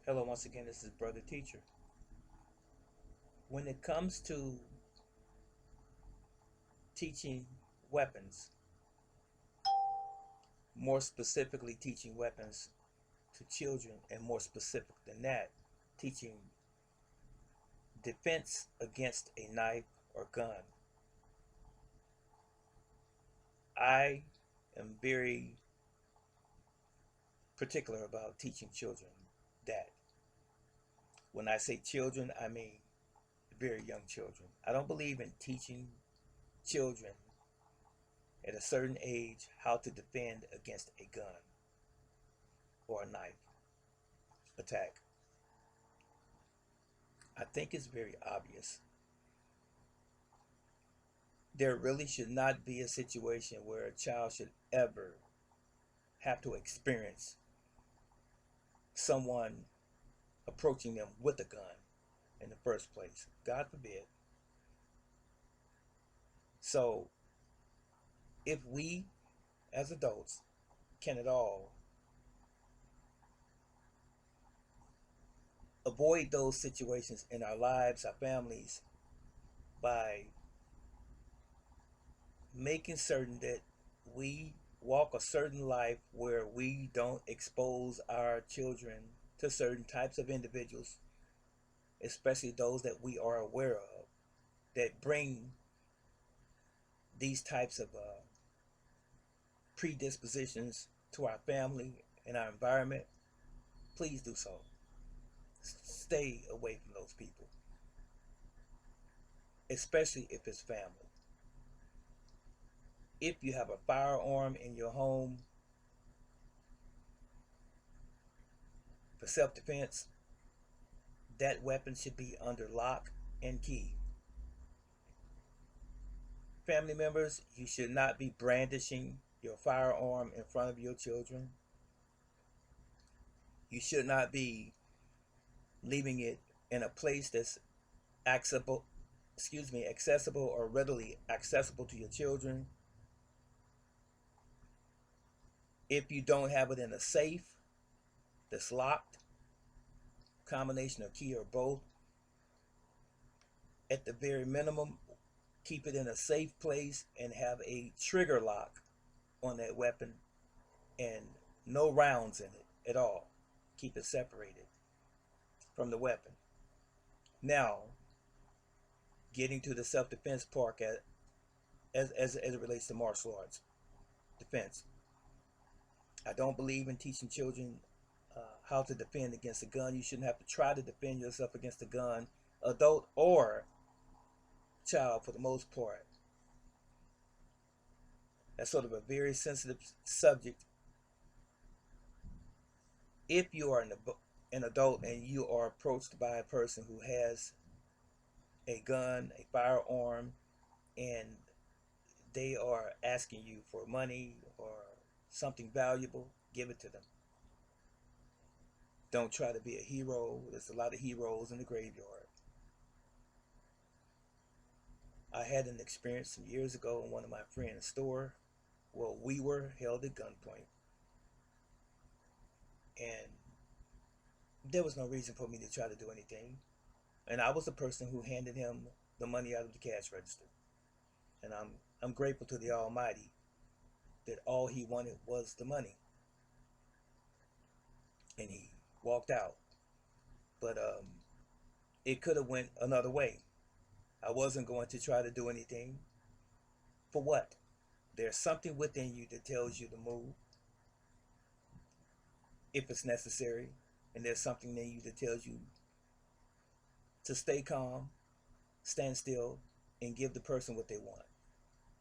Hello, once again, this is Brother Teacher. When it comes to teaching weapons, more specifically teaching weapons to children, and more specific than that, teaching defense against a knife or gun, I am very particular about teaching children that. When I say children, I mean very young children. I don't believe in teaching children at a certain age how to defend against a gun or a knife attack. I think it's very obvious. There really should not be a situation where a child should ever have to experience someone approaching them with a gun in the first place. God forbid. So, if we as adults can at all avoid those situations in our lives, our families, by making certain that we walk a certain life where we don't expose our children to certain types of individuals, especially those that we are aware of, that bring these types of predispositions to our family and our environment, please do so. Stay away from those people, especially if it's family. If you have a firearm in your home for self defense, that weapon should be under lock and key. Family members, you should not be brandishing your firearm in front of your children. You should not be leaving it in a place that's accessible, accessible or readily accessible to your children. If you don't have it in a safe that's locked, combination of key or both, at the very minimum, keep it in a safe place and have a trigger lock on that weapon and no rounds in it at all. Keep it separated from the weapon. Now, getting to the self-defense part as it relates to martial arts defense. I don't believe in teaching children how to defend against a gun. You shouldn't have to try to defend yourself against a gun, adult or child, for the most part. That's sort of a very sensitive subject. If you are an adult and you are approached by a person who has a gun, a firearm, and they are asking you for money or something valuable, give it to them. Don't try to be a hero. There's a lot of heroes in the graveyard. I had an experience some years ago in one of my friend's store. Well, we were held at gunpoint, and there was no reason for me to try to do anything. And I was the person who handed him the money out of the cash register. And I'm grateful to the Almighty that all he wanted was the money, and he walked out. But it could have went another way. I wasn't going to try to do anything. For what? There's something within you that tells you to move if it's necessary, and there's something in you that tells you to stay calm, stand still, and give the person what they want.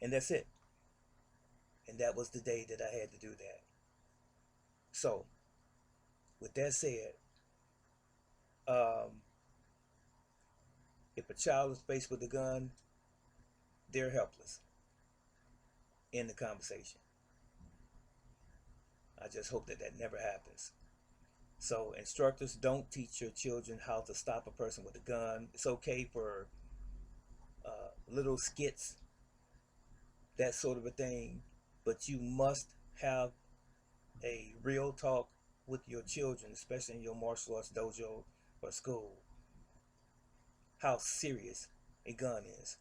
And that's it. And that was the day that I had to do that. So, with that said, um, if a child is faced with a gun, they're helpless in the conversation. I just hope that that never happens. So, instructors, don't teach your children how to stop a person with a gun. It's okay for little skits, that sort of a thing, but you must have a real talk with your children, especially in your martial arts dojo or school, how serious a gun is.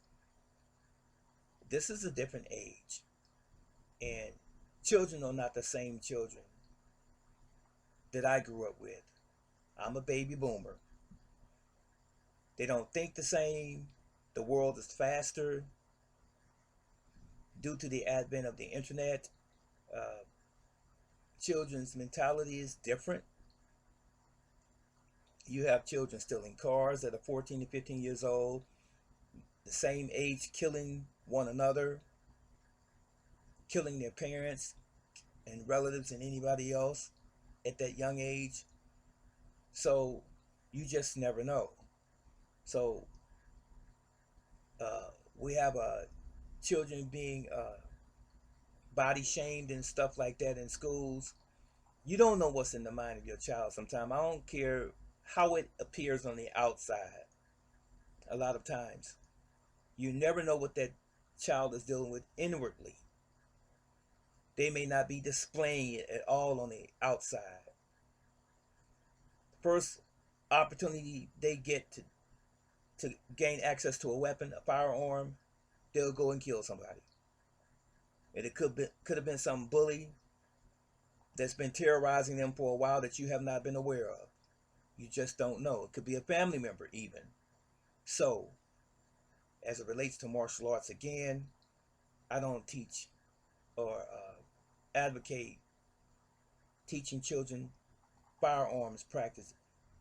This is a different age, and children are not the same children that I grew up with. I'm a baby boomer. They don't think the same. The world is faster due to the advent of the internet. Uh, Children's mentality is different. You have children stealing cars that are 14 to 15 years old, the same age, killing one another, killing their parents and relatives and anybody else at that young age. So you just never know. So uh, we have children being body shamed and stuff like that in schools. You don't know what's in the mind of your child sometimes. I don't care how it appears on the outside. A lot of times you never know what that child is dealing with inwardly. They may not be displaying it at all on the outside. First opportunity they get to gain access to a weapon, a firearm, they'll go and kill somebody. And it could have been some bully that's been terrorizing them for a while that you have not been aware of. You just don't know. It could be a family member even. So, as it relates to martial arts, again, I don't teach or advocate teaching children firearms practice,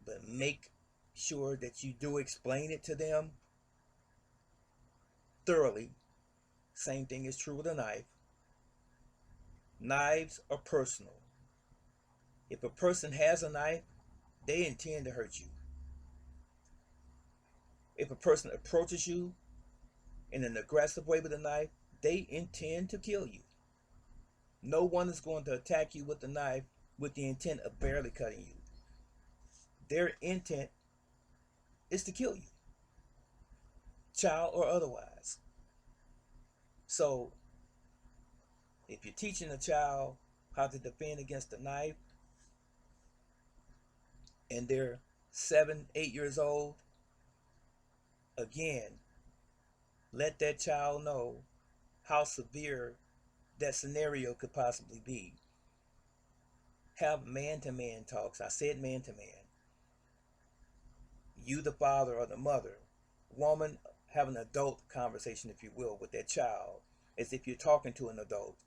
but make sure that you do explain it to them thoroughly. Same thing is true with a knife. Knives are personal. If a person has a knife, they intend to hurt you. If a person approaches you in an aggressive way with a knife, they intend to kill you. No one is going to attack you with a knife with the intent of barely cutting you. Their intent is to kill you, child or otherwise. So, if you're teaching a child how to defend against a knife and they're 7, 8 years old, again, let that child know how severe that scenario could possibly be. Have man-to-man talks. I said man-to-man. You, the father or the mother, woman, have an adult conversation, if you will, with that child, as if you're talking to an adult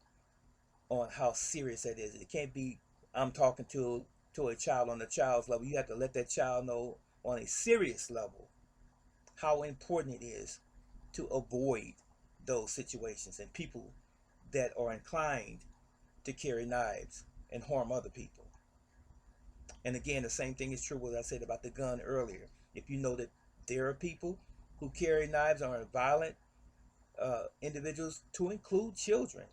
on how serious that is. It can't be I'm talking to a child on a child's level. You have to let that child know on a serious level how important it is to avoid those situations and people that are inclined to carry knives and harm other people. And again, the same thing is true what I said about the gun earlier. If you know that there are people who carry knives or are violent individuals, to include children,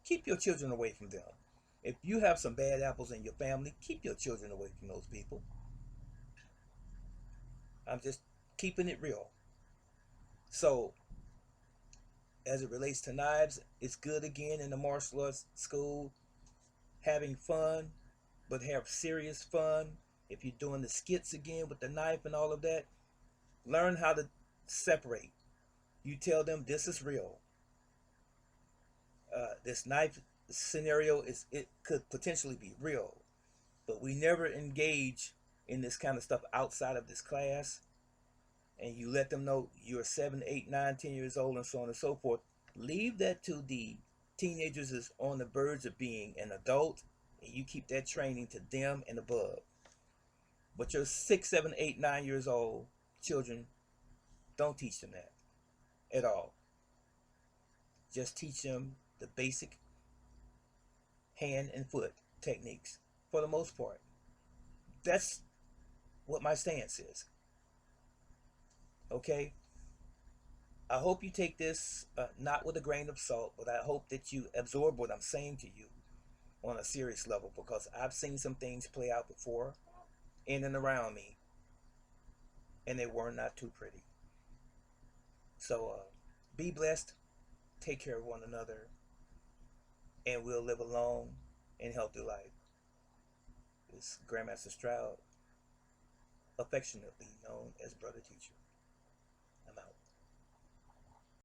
keep your children away from them. If you have some bad apples in your family, keep your children away from those people. I'm just keeping it real. So, as it relates to knives, it's good again in the martial arts school, having fun, but have serious fun. If you're doing the skits again with the knife and all of that, learn how to separate. You tell them this is real. This knife scenario is it could potentially be real, but we never engage in this kind of stuff outside of this class. And you let them know you're 7, 8, 9, 10 years old, and so on and so forth. Leave that to the teenagers is on the verge of being an adult, and you keep that training to them and above. But your 6, 7, 8, 9 years old children, don't teach them that at all. Just teach them the basic hand and foot techniques for the most part. That's what my stance is. Okay? I hope you take this not with a grain of salt, but I hope that you absorb what I'm saying to you on a serious level, because I've seen some things play out before in and around me, and they were not too pretty. So be blessed, take care of one another, and we'll live a long and healthy life. is Grandmaster Stroud, affectionately known as Brother Teacher.